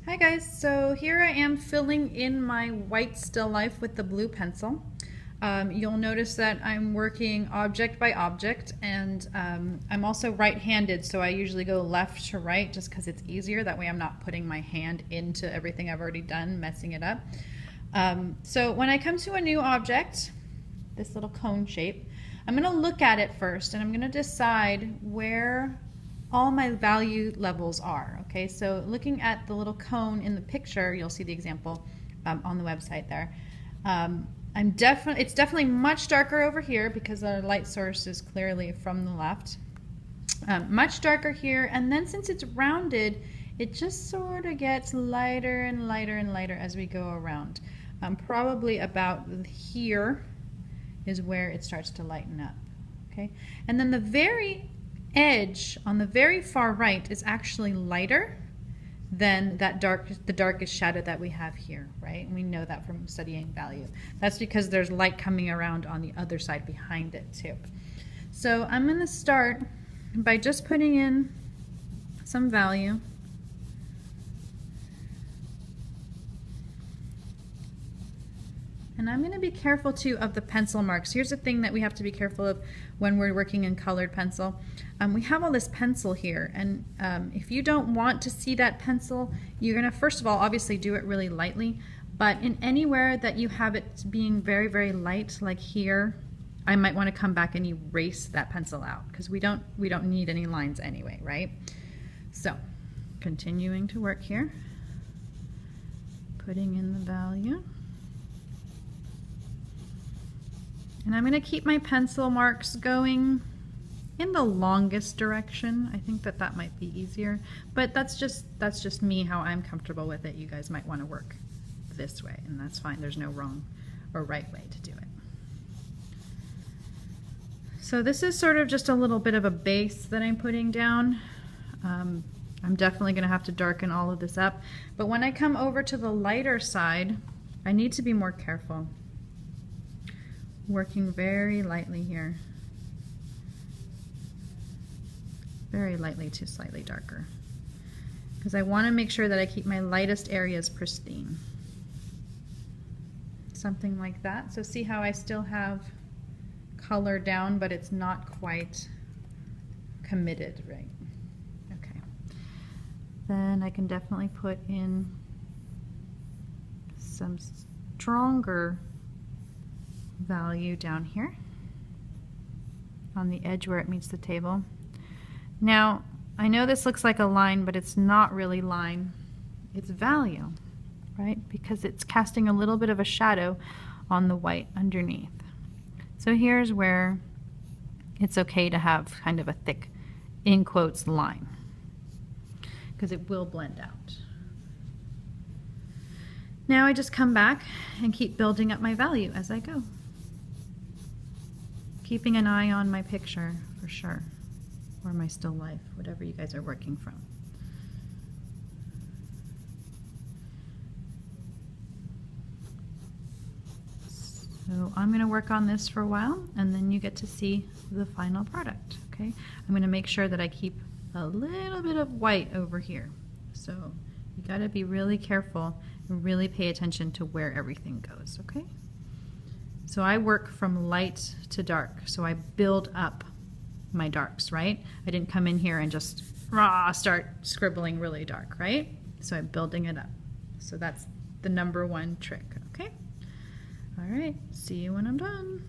Hi guys, so here I am filling in my white still life with the blue pencil. You'll notice that I'm working object by object, and I'm also right-handed, so I usually go left to right just because it's easier. That way I'm not putting my hand into everything I've already done, messing it up. So when I come to a new object, this little cone shape, I'm going to look at it first and I'm going to decide where all my value levels are. Okay, so looking at the little cone in the picture, you'll see the example on the website there. It's definitely much darker over here because our light source is clearly from the left. Much darker here, and then since it's rounded, it just sort of gets lighter and lighter and lighter as we go around. Probably about here is where it starts to lighten up. Okay, and then the very edge on the very far right is actually lighter than the darkest shadow that we have here, right? And we know that from studying value. That's because there's light coming around on the other side behind it too. So I'm going to start by just putting in some value. And I'm going to be careful too of the pencil marks. Here's the thing that we have to be careful of when we're working in colored pencil. We have all this pencil here, and if you don't want to see that pencil, you're going to first of all obviously do it really lightly, but in anywhere that you have it being very, very light, like here, I might want to come back and erase that pencil out because we don't need any lines anyway, right? So continuing to work here, putting in the value. And I'm going to keep my pencil marks going in the longest direction. I think that might be easier, but that's just me, how I'm comfortable with it. You guys might want to work this way, and that's fine. There's no wrong or right way to do it. So this is sort of just a little bit of a base that I'm putting down. I'm definitely going to have to darken all of this up, but when I come over to the lighter side, I need to be more careful. Working very lightly here. Very lightly to slightly darker. Because I want to make sure that I keep my lightest areas pristine. Something like that. So see how I still have color down, but it's not quite committed, right? Okay. Then I can definitely put in some stronger value down here on the edge where it meets the table. Now I know this looks like a line, but it's not really line, it's value, right? Because it's casting a little bit of a shadow on the white underneath. So here's where it's okay to have kind of a thick, in quotes, line, because it will blend out. Now I just come back and keep building up my value as I go. Keeping an eye on my picture for sure, or my still life, whatever you guys are working from. So I'm going to work on this for a while, and then you get to see the final product. Okay, I'm going to make sure that I keep a little bit of white over here. So you got to be really careful and really pay attention to where everything goes. Okay. So I work from light to dark, so I build up my darks, right? I didn't come in here and just start scribbling really dark, right? So I'm building it up. So that's the #1 trick, okay? All right, see you when I'm done.